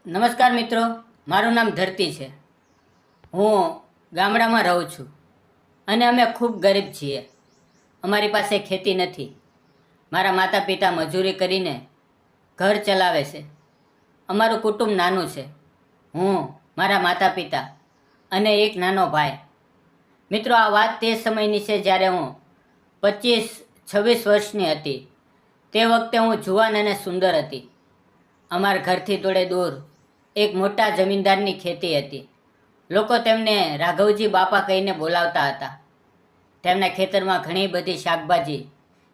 નમસ્કાર મિત્રો, મારું નામ ધરતી છે. હું ગામડામાં રહું છું અને અમે ખૂબ ગરીબ છીએ. અમારી પાસે ખેતી નથી. મારા માતા પિતા મજૂરી કરીને ઘર ચલાવે છે. અમારું કુટુંબ નાનું છે. હું, મારા માતા પિતા અને એક નાનો ભાઈ. મિત્રો, આ વાત તે સમયની છે જ્યારે હું 25-26 વર્ષની હતી. તે વખતે હું જુવાન અને સુંદર હતી. અમારા ઘરથી થોડે દૂર એક મોટા જમીનદારની ખેતી હતી. લોકો તેમને રાઘવજી બાપા કહીને બોલાવતા હતા. તેમના ખેતરમાં ઘણી બધી શાકભાજી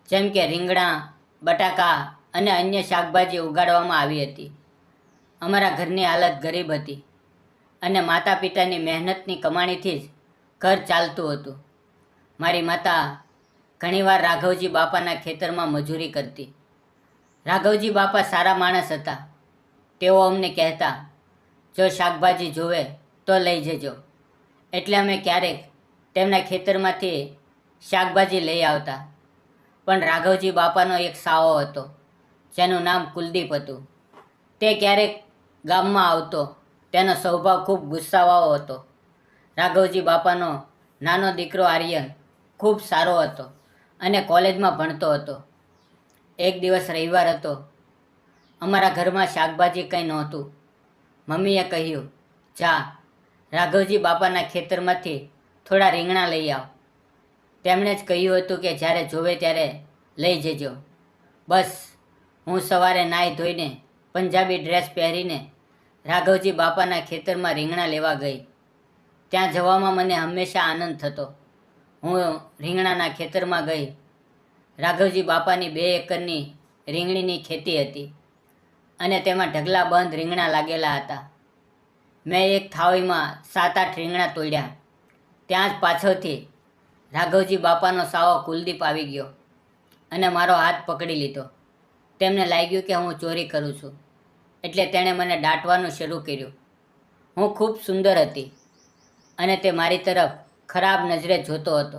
જેમ કે રીંગણા, બટાકા અને અન્ય શાકભાજી ઉગાડવામાં આવી હતી. અમારા ઘરની હાલત ગરીબ હતી અને માતા પિતાની મહેનતની કમાણીથી જ ઘર ચાલતું હતું. મારી માતા ઘણીવાર રાઘવજી બાપાના ખેતરમાં મજૂરી કરતી. રાઘવજી બાપા સારા માણસ હતા. તેઓ અમને કહેતા, જો શાકભાજી જોવે તો લઈ જજો. એટલે અમે ક્યારેક તેમના ખેતરમાંથી શાકભાજી લઈ આવતા. પણ રાઘવજી બાપાનો એક સાવો હતો જેનું નામ કુલદીપ હતું. તે ક્યારેક ગામમાં આવતો. તેનો સ્વભાવ ખૂબ ગુસ્સાવાળો હતો. રાઘવજી બાપાનો નાનો દીકરો આર્યન ખૂબ સારો હતો અને કોલેજમાં ભણતો હતો. એક દિવસ રવિવાર હતો. અમારા ઘરમાં શાકભાજી કંઈ નહોતું. મમ્મીએ કહ્યું, જા રાઘવજી બાપાના ખેતરમાંથી થોડા રીંગણા લઈ આવ. તેમણે જ કહ્યું હતું કે જ્યારે જોવે ત્યારે લઈ જજો. બસ, હું સવારે નાહી ધોઈને પંજાબી ડ્રેસ પહેરીને રાઘવજી બાપાના ખેતરમાં રીંગણા લેવા ગઈ. ત્યાં જવામાં મને હંમેશા આનંદ થતો. હું રીંગણાના ખેતરમાં ગઈ. રાઘવજી બાપાની 2 એકરની રીંગણીની ખેતી હતી અને તેમાં ઢગલા બંધ રીંગણા લાગેલા હતા. મેં એક થાળીમાં 7-8 રીંગણા તોડ્યા. ત્યાં જ પાછળથી રાઘવજી બાપાનો સાવો કુલદીપ આવી ગયો અને મારો હાથ પકડી લીધો. તેમને લાગ્યું કે હું ચોરી કરું છું, એટલે તેણે મને દાટવાનું શરૂ કર્યું. હું ખૂબ સુંદર હતી અને તે મારી તરફ ખરાબ નજરે જોતો હતો.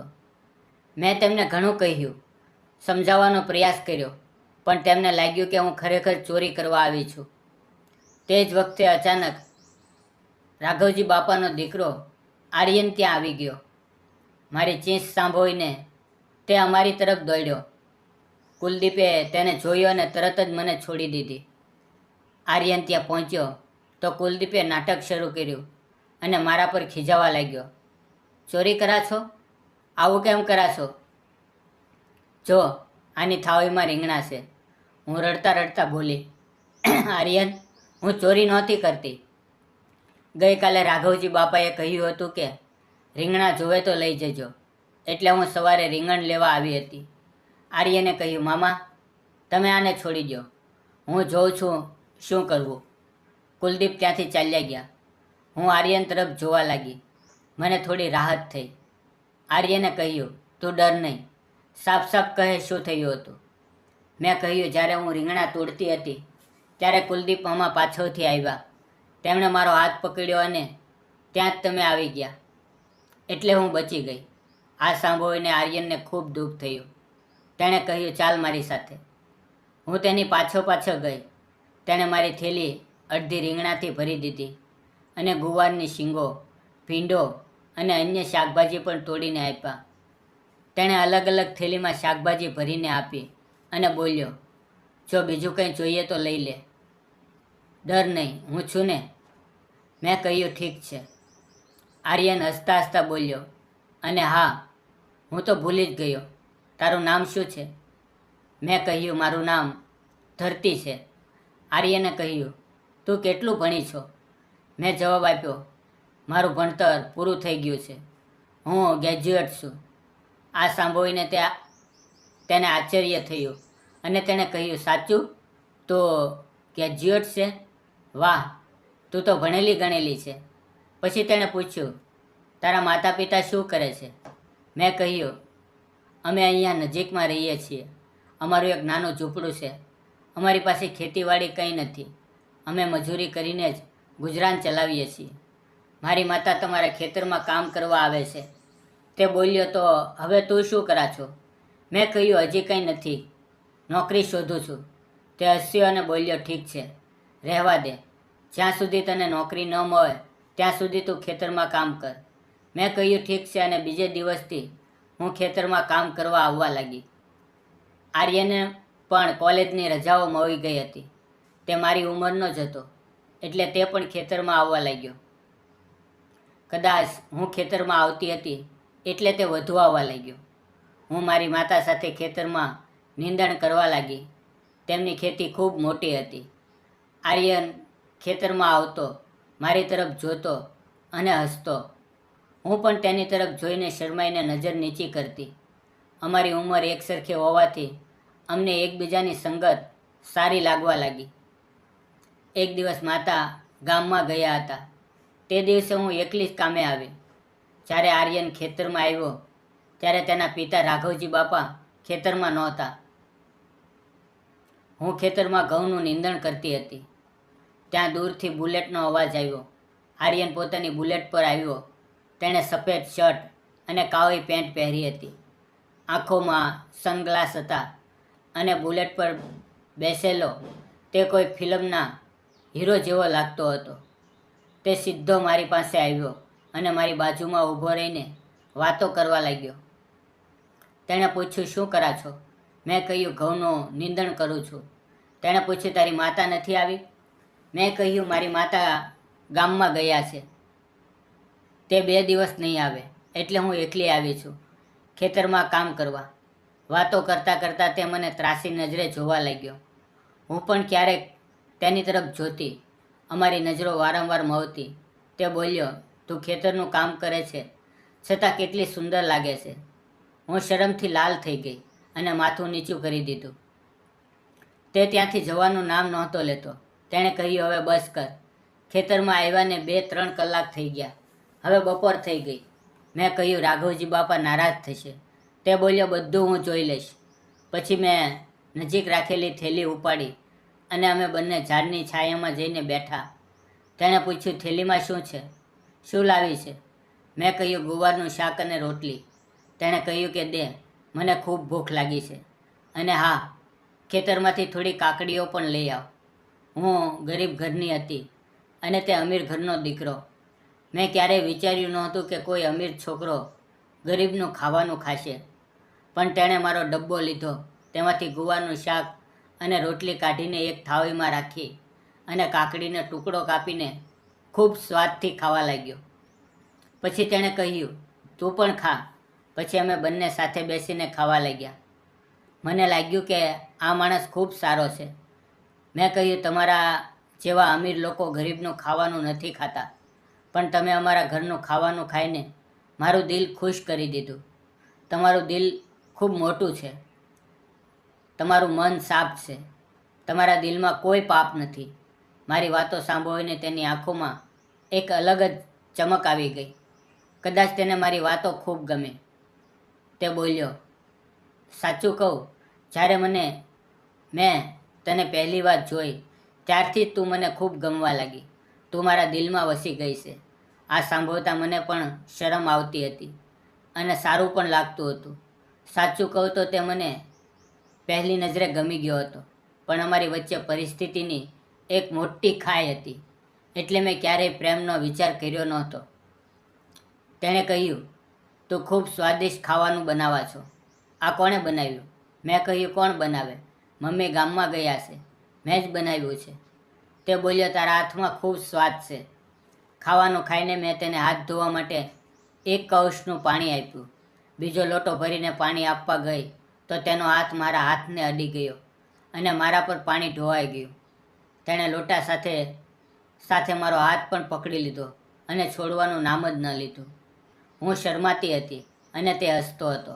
મેં તેમને ઘણું કહ્યું, સમજાવવાનો પ્રયાસ કર્યો, પણ તેમને લાગ્યું કે હું ખરેખર ચોરી કરવા આવી છું. તે જ વખતે અચાનક રાઘવજી બાપાનો દીકરો આર્યન ત્યાં આવી ગયો. મારી ચીસ સાંભળીને તે અમારી તરફ દોડ્યો. કુલદીપે તેને જોયો અને તરત જ મને છોડી દીધી. આર્યન ત્યાં પહોંચ્યો તો કુલદીપે નાટક શરૂ કર્યું અને મારા પર ખીજાવા લાગ્યો. ચોરી કરા છો? આવું કેમ કરાશો? જો, આની થાળીમાં રીંગણા છે. હું રડતા રડતા બોલી, આર્યન, હું ચોરી નહોતી કરતી. ગઈકાલે રાઘવજી બાપાએ કહ્યું હતું કે રીંગણા જોવે તો લઈ જજો, એટલે હું સવારે રીંગણ લેવા આવી હતી. આર્યને કહ્યું, મામા, તમે આને છોડી દો. હું જોઉં છું શું કરવું. કુલદીપ ત્યાંથી ચાલ્યા ગયા. હું આર્યન તરફ જોવા લાગી. મને થોડી રાહત થઈ. આર્યને કહ્યું, તું ડર નહીં. સાફ સાફ કહે શું થયું હતું. મેં કહ્યું, જ્યારે હું રીંગણા તોડતી હતી ત્યારે કુલદીપ મામા પાછળથી આવ્યા. તેમણે મારો હાથ પકડ્યો અને ત્યાં જ તમે આવી ગયા, એટલે હું બચી ગઈ. આ સાંભળીને આર્યનને ખૂબ દુઃખ થયું. તેણે કહ્યું, ચાલ મારી સાથે. હું તેની પાછળ ગઈ. તેણે મારી થેલી અડધી રીંગણાથી ભરી દીધી અને ગુવારની શીંગો, ભીંડો અને અન્ય શાકભાજી પણ તોડીને આપ્યા. તેણે અલગ અલગ થેલીમાં શાકભાજી ભરીને આપી અને બોલ્યો, જો બીજું કંઈ જોઈએ તો લઈ લે. ડર નહીં, હું છું ને. મેં કહ્યું, ઠીક છે. આર્યન હસતા હસતા બોલ્યો, અને હા, હું તો ભૂલી જ ગયો. તારું નામ શું છે? મેં કહ્યું, મારું નામ ધરતી છે. આર્યને કહ્યું, તું કેટલું ભણી છો? મેં જવાબ આપ્યો, મારું ભણતર પૂરું થઈ ગયું છે. હું ગ્રેજ્યુએટ છું. આ સાંભળીને તેને આશ્ચર્ય થયું અને તેણે કહ્યું, સાચું? તો ગ્રેજ્યુએટ છે? વાહ, તું તો ભણેલી ગણેલી છે. પછી તેણે પૂછ્યું, તારા માતા પિતા શું કરે છે? મેં કહ્યું, અમે અહીંયા નજીકમાં રહીએ છીએ. અમારું એક નાનું ઝૂંપડું છે. અમારી પાસે ખેતીવાડી કંઈ નથી. અમે મજૂરી કરીને જ ગુજરાન ચલાવીએ છીએ. મારી માતા તમારા ખેતરમાં કામ કરવા આવે છે. તે બોલ્યો, તો હવે તું શું કરા છો? મેં કહ્યું, હજી કંઈ નથી. નોકરી શોધું છું. તે હસ્યો અને બોલ્યો, ઠીક છે, રહેવા દે. જ્યાં સુધી તને નોકરી ન મળે ત્યાં સુધી તું ખેતરમાં કામ કર. મેં કહ્યું ઠીક છે, અને બીજે દિવસથી હું ખેતરમાં કામ કરવા આવવા લાગી. આર્યને પણ કોલેજની રજાઓ મળી ગઈ હતી. તે મારી ઉંમરનો જ હતો, એટલે તે પણ ખેતરમાં આવવા લાગ્યો. કદાચ હું ખેતરમાં આવતી હતી એટલે તે વધુ આવવા લાગ્યો. હું મારી માતા સાથે ખેતરમાં નીંદણ કરવા લાગી. તેમની ખેતી ખૂબ મોટી હતી. આર્યન ખેતરમાં આવતો, મારી તરફ જોતો અને હસતો. હું પણ તેની તરફ જોઈને શરમાઈને નજર નીચી કરતી. અમારી ઉંમર એકસરખી હોવાથી અમને એકબીજાની સંગત સારી લાગવા લાગી. એક દિવસ માતા ગામમાં ગયા હતા. તે દિવસે હું એકલી જ કામે આવી. જ્યારે આર્યન ખેતરમાં આવ્યો ત્યારે તેના પિતા રાઘવજી બાપા ખેતરમાં નહોતા. હું ખેતરમાં ઘઉંનું નીંદણ કરતી હતી. ત્યાં દૂરથી બુલેટનો અવાજ આવ્યો. આર્યન પોતાની બુલેટ પર આવ્યો. તેણે સફેદ શર્ટ અને કાળી પેન્ટ પહેરી હતી. આંખોમાં સનગ્લાસ હતા અને બુલેટ પર બેસેલો તે કોઈ ફિલ્મના હીરો જેવો લાગતો હતો. તે સીધો મારી પાસે આવ્યો અને મારી બાજુમાં ઊભો રહીને વાતો કરવા લાગ્યો. તેણે પૂછ્યું, શું કરા છો? મેં કહ્યું, ઘઉંનું નીંદણ કરું છું. તેણે પૂછ્યું, તારી માતા નથી આવી? મેં કહ્યું, મારી માતા ગામમાં ગયા છે. તે 2 દિવસ નહીં આવે, એટલે હું એકલી આવી છું ખેતરમાં કામ કરવા. વાતો કરતાં કરતાં તે મને ત્રાસી નજરે જોવા લાગ્યો. હું પણ ક્યારેક તેની તરફ જોતી. અમારી નજરો વારંવાર મળતી. તે બોલ્યો, તું ખેતરનું કામ કરે છે છતાં કેટલી સુંદર લાગે છે. હું શરમથી લાલ થઈ ગઈ અને માથું નીચું કરી દીધું. તે ત્યાંથી જવાનું નામ નહોતો લેતો. તેણે કહ્યું, હવે બસ કર. ખેતરમાં આવ્યાને 2-3 કલાક થઈ ગયા. હવે બપોર થઈ ગઈ. મેં કહ્યું, રાઘવજી બાપા નારાજ થશે. તે બોલ્યો, બધું હું જોઈ લઈશ. પછી મેં નજીક રાખેલી થેલી ઉપાડી અને અમે બંને ઝાડની છાયામાં જઈને બેઠા. તેણે પૂછ્યું, થેલીમાં શું છે? શું લાવી છે? મેં કહ્યું, ગુવારનું શાક અને રોટલી. તેણે કહ્યું કે દે, મને ખૂબ ભૂખ લાગી છે. અને હા, ખેતરમાંથી થોડી કાકડીઓ પણ લઈ આવ. હું ગરીબ ઘરની હતી અને તે અમીર ઘરનો દીકરો. મેં ક્યારેય વિચાર્યું નહોતું કે કોઈ અમીર છોકરો ગરીબનું ખાવાનું ખાશે. પણ તેણે મારો ડબ્બો લીધો. તેમાંથી ગુવારનું શાક અને રોટલી કાઢીને એક થાળીમાં રાખી અને કાકડીનો ટુકડો કાપીને ખૂબ સ્વાદથી ખાવા લાગ્યો. પછી તેણે કહ્યું, તું પણ ખા. પછી અમે બંને સાથે બેસીને ખાવા લાગ્યા. મને લાગ્યું કે આ માણસ ખૂબ સારો છે. મેં કહ્યું, તમારા જેવા અમીર લોકો ગરીબનું ખાવાનું નથી ખાતા, પણ તમે અમારા ઘરનું ખાવાનું ખાઈને મારું દિલ ખુશ કરી દીધું. તમારું દિલ ખૂબ મોટું છે. તમારું મન સાફ છે. તમારા દિલમાં કોઈ પાપ નથી. મારી વાતો સાંભળીને તેની આંખોમાં એક અલગ જ ચમક આવી ગઈ. કદાચ તેને મારી વાતો ખૂબ ગમે. તે બોલ્યો, સાચું કહું, જ્યારે મેં તને પહેલી વાર જોઈ ત્યારથી જ તું મને ખૂબ ગમવા લાગી. તું મારા દિલમાં વસી ગઈ છે. આ સાંભળતા મને પણ શરમ આવતી હતી અને સારું પણ લાગતું હતું. સાચું કહું તો તે મને પહેલી નજરે ગમી ગયો હતો, પણ અમારી વચ્ચે પરિસ્થિતિની એક મોટી ખાઈ હતી, એટલે મેં ક્યારેય પ્રેમનો વિચાર કર્યો નહોતો. તેણે કહ્યું, તું ખૂબ સ્વાદિષ્ટ ખાવાનું બનાવા છો. આ કોણે બનાવ્યું? મેં કહ્યું, કોણ બનાવે? મમ્મી ગામમાં ગયા છે. મેં જ બનાવ્યું છે. તે બોલ્યો, તારા હાથમાં ખૂબ સ્વાદ છે. ખાવાનું ખાઈને મેં તેને હાથ ધોવા માટે 1 કળશનું પાણી આપ્યું. બીજો લોટો ભરીને પાણી આપવા ગઈ તો તેનો હાથ મારા હાથને અડી ગયો અને મારા પર પાણી ઢોળાઈ ગયું. તેણે લોટા સાથે મારો હાથ પણ પકડી લીધો અને છોડવાનું નામ જ ન લીધું. હું શરમાતી હતી અને તે હસતો હતો.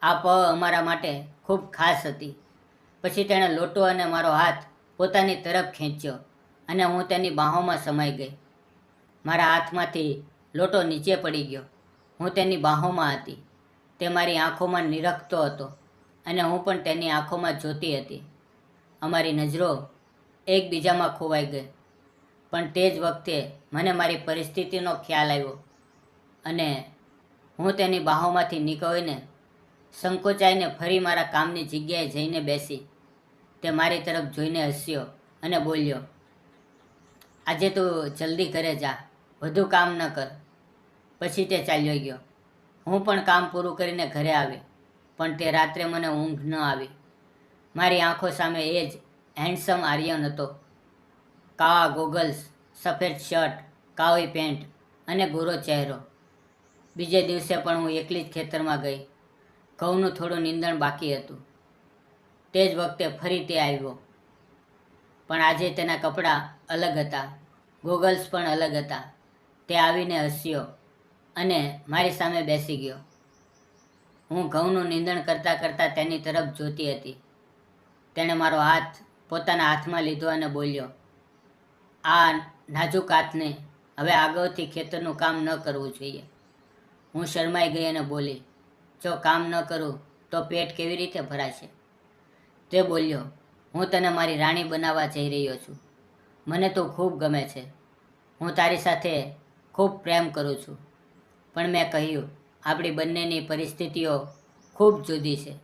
આ પળ અમારા માટે ખૂબ ખાસ હતી. પછી તેણે લોટો અને મારો હાથ પોતાની તરફ ખેંચ્યો અને હું તેની બાહોમાં સમાઈ ગઈ. મારા હાથમાંથી લોટો નીચે પડી ગયો. હું તેની બાહોમાં હતી. તે મારી આંખોમાં નિરખતો હતો અને હું પણ તેની આંખોમાં જોતી હતી. અમારી નજરો એકબીજામાં ખોવાઈ ગઈ. પણ તે જ વખતે મને મારી પરિસ્થિતિનો ખ્યાલ આવ્યો અને હું તેની બાહોમાંથી નીકળીને સંકોચાઈને ફરી મારા કામની જગ્યાએ જઈને બેસી. તે મારી તરફ જોઈને હસ્યો અને બોલ્યો, આજે તું જલ્દી ઘરે જા, વધુ કામ ન કર. પછી તે ચાલ્યો ગયો. હું પણ કામ પૂરું કરીને ઘરે આવી, પણ તે રાત્રે મને ઊંઘ ન આવી. મારી આંખો સામે એ જ હેન્ડસમ આર્યન હતો. કાળા ગોગલ્સ, સફેદ શર્ટ, કાળી પેન્ટ અને ગોરો ચહેરો. બીજે દિવસે પણ હું એકલી જ ખેતરમાં ગઈ. ઘઉંનું થોડું નીંદણ બાકી હતું. તે જ વખતે ફરી તે આવ્યો, પણ આજે તેના કપડાં અલગ હતા, ગોગલ્સ પણ અલગ હતા. તે આવીને હસ્યો અને મારી સામે બેસી ગયો. હું ઘઉંનું નીંદણ કરતાં કરતાં તેની તરફ જોતી હતી. તેણે મારો હાથ પોતાના હાથમાં લીધો અને બોલ્યો, આ નાજુક હાથને હવે આગળથી ખેતરનું કામ ન કરવું જોઈએ. હું શરમાઈ ગઈ અને બોલી, જો કામ ન કરું તો પેટ કેવી રીતે ભરાશે? તે બોલ્યો, હું તને મારી રાણી બનાવવા જઈ રહ્યો છું. મને તું ખૂબ ગમે છે. હું તારી સાથે ખૂબ પ્રેમ કરું છું. પણ મેં કહ્યું, આપણી બંનેની પરિસ્થિતિઓ ખૂબ જુદી છે.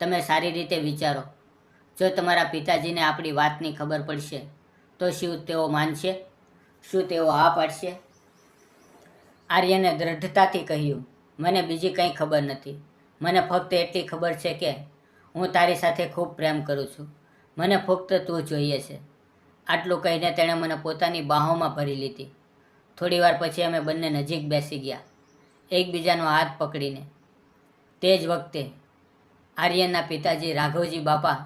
તમે સારી રીતે વિચારો. જો તમારા પિતાજીને આપણી વાતની ખબર પડશે તો શું તેઓ માનશે? શું તેઓ હા પાડશે? આર્યને દ્રઢતાથી કહ્યું, મને બીજી કંઈ ખબર નથી. મને ફક્ત એટલી ખબર છે કે હું તારી સાથે ખૂબ પ્રેમ કરું છું. મને ફક્ત તું જોઈએ છે. આટલું કહીને તેણે મને પોતાની બાહોમાં ભરી લીધી. થોડી વાર પછી અમે બંને નજીક બેસી ગયા, એકબીજાનો હાથ પકડીને. તે જ વખતે આર્યનના પિતાજી રાઘવજી બાપા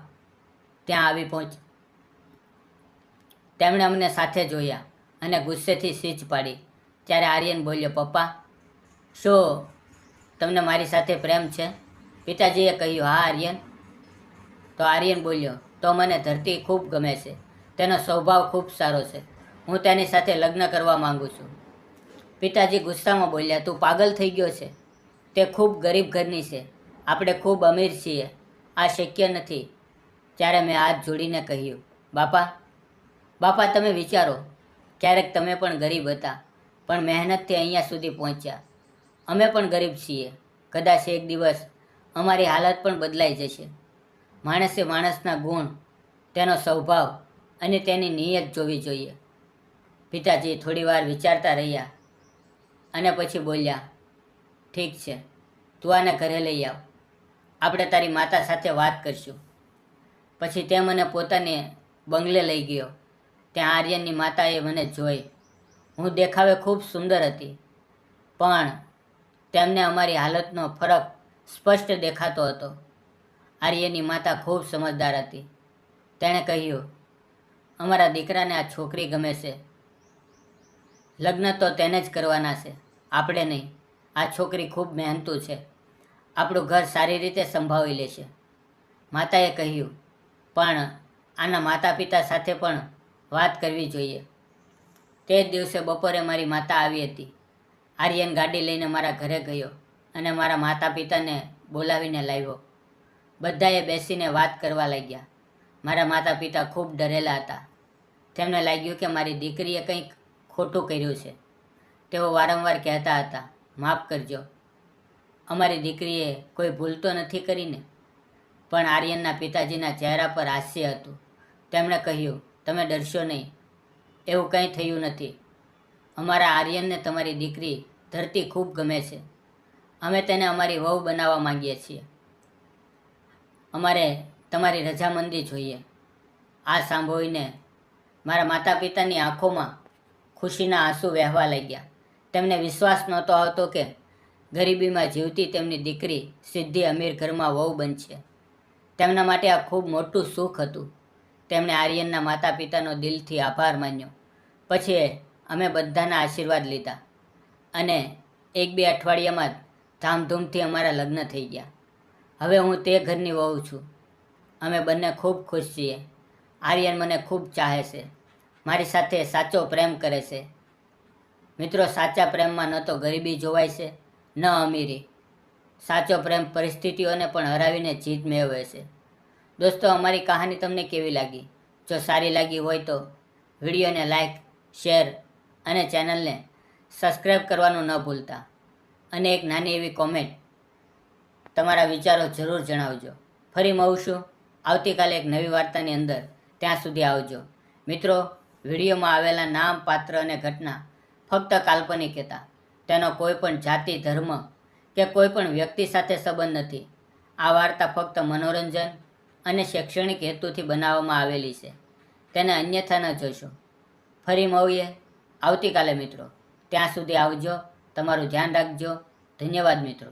ત્યાં આવી પહોંચ્યા. તેમણે અમને સાથે જોયા અને ગુસ્સેથી સીચ પાડી. ત્યારે આર્યન બોલ્યો, પપ્પા, શું તમને મારી સાથે પ્રેમ છે? પિતાજીએ કહ્યું, હા આર્યન. તો આર્યન બોલ્યો, તો મને ધરતી ખૂબ ગમે છે. તેનો સ્વભાવ ખૂબ સારો છે. હું તેની સાથે લગ્ન કરવા માંગુ છું. પિતાજી ગુસ્સામાં બોલ્યા, તું પાગલ થઈ ગયો છે. તે ખૂબ ગરીબ ઘરની છે. આપણે ખૂબ અમીર છીએ. આ શક્ય નથી. ત્યારે મેં હાથ જોડીને કહ્યું, બાપા તમે વિચારો, ક્યારેક તમે પણ ગરીબ હતા, પણ મહેનતથી અહીંયા સુધી પહોંચ્યા. અમે પણ ગરીબ છીએ. કદાચ એક દિવસ અમારી હાલત પણ બદલાઈ જશે. માણસે માણસના ગુણ, તેનો સ્વભાવ અને તેની નિયત જોવી જોઈએ. પિતાજી થોડી વાર વિચારતા રહ્યા અને પછી બોલ્યા, ઠીક છે, તું આને ઘરે લઈ આવ. આપણે તારી માતા સાથે વાત કરશું. પછી તે મને પોતાને બંગલે લઈ ગયો. ત્યાં આર્યનની માતાએ મને જોઈ. હું દેખાવે ખૂબ સુંદર હતી, પણ તેમને અમારી હાલતનો ફરક સ્પષ્ટ દેખાતો હતો. આર્યનની માતા ખૂબ સમજદાર હતી. તેણે કહ્યું, અમારા દીકરાને આ છોકરી ગમે છે. લગ્ન તો તેને જ કરવાના છે, આપણે નહીં. આ છોકરી ખૂબ મહેનતુ છે. આપણું ઘર સારી રીતે સંભાળી લેશે. માતાએ કહ્યું, પણ આના માતા પિતા સાથે પણ વાત કરવી જોઈએ. તે જ દિવસે બપોરે મારી માતા આવી હતી. આર્યન ગાડી લઈને મારા ઘરે ગયો અને મારા માતા પિતાને બોલાવીને લાવ્યો. બધાએ બેસીને વાત કરવા લાગ્યા. મારા માતા પિતા ખૂબ ડરેલા હતા. તેમને લાગ્યું કે મારી દીકરીએ કંઈક ખોટું કર્યું છે. તેઓ વારંવાર કહેતા હતા, માફ કરજો, અમારી દીકરીએ કોઈ ભૂલ તો નથી કરીને. પણ આર્યનના પિતાજીના ચહેરા પર હાસ્ય હતું. તેમણે કહ્યું, તમે ડરશો નહીં, એવું કંઈ થયું નથી. અમારા આર્યનને તમારી દીકરી ધરતી ખૂબ ગમે છે. અમે તેને અમારી વહુ બનાવવા માંગીએ છીએ. અમારે તમારી રજામંદી જોઈએ. આ સાંભળીને મારા માતા પિતાની આંખોમાં ખુશીના આંસુ વહેવા લાગ્યા. તેમને વિશ્વાસ નહોતો આવતો કે ગરીબીમાં જીવતી તેમની દીકરી સીધી અમીર ઘરમાં વહુ બનશે. તેમના માટે આ ખૂબ મોટું સુખ હતું. તેમણે આર્યનના માતા પિતાનો દિલથી આભાર માન્યો. પછી અમે બધાના આશીર્વાદ લીધા અને 1-2 અઠવાડિયામાં જ ધામધૂમથી અમારા લગ્ન થઈ ગયા. હવે હું તે ઘરની વહુ છું. અમે બંને ખૂબ ખુશ છીએ. આર્યન મને ખૂબ ચાહે છે. મારી સાથે સાચો પ્રેમ કરે છે. મિત્રો, સાચા પ્રેમમાં ન તો ગરીબી જોવાય છે, ન અમીરી. સાચો પ્રેમ પરિસ્થિતિઓને પણ હરાવીને જીત મેળવે છે. દોસ્તો, અમારી કહાની તમને કેવી લાગી? જો સારી લાગી હોય તો વિડીયોને લાઈક, શેર અને ચેનલને સબસ્ક્રાઈબ કરવાનું ન ભૂલતા. અને એક નાની એવી કોમેન્ટ, તમારા વિચારો જરૂર જણાવજો. ફરી મળશું આવતીકાલે એક નવી વાર્તાની અંદર. ત્યાં સુધી આવજો મિત્રો. વિડીયોમાં આવેલા નામ, પાત્ર અને ઘટના ફક્ત કાલ્પનિક હતા. તેનો કોઈ પણ જાતિ, ધર્મ કે કોઈ પણ વ્યક્તિ સાથે સંબંધ નથી. આ વાર્તા ફક્ત મનોરંજન અને શૈક્ષણિક હેતુથી બનાવવામાં આવેલી છે. તેને અન્યથા ન જોશો. ફરી મળીએ આવતીકાલે મિત્રો. ત્યાં સુધી આવજો. તમારું ધ્યાન રાખજો. ધન્યવાદ મિત્રો.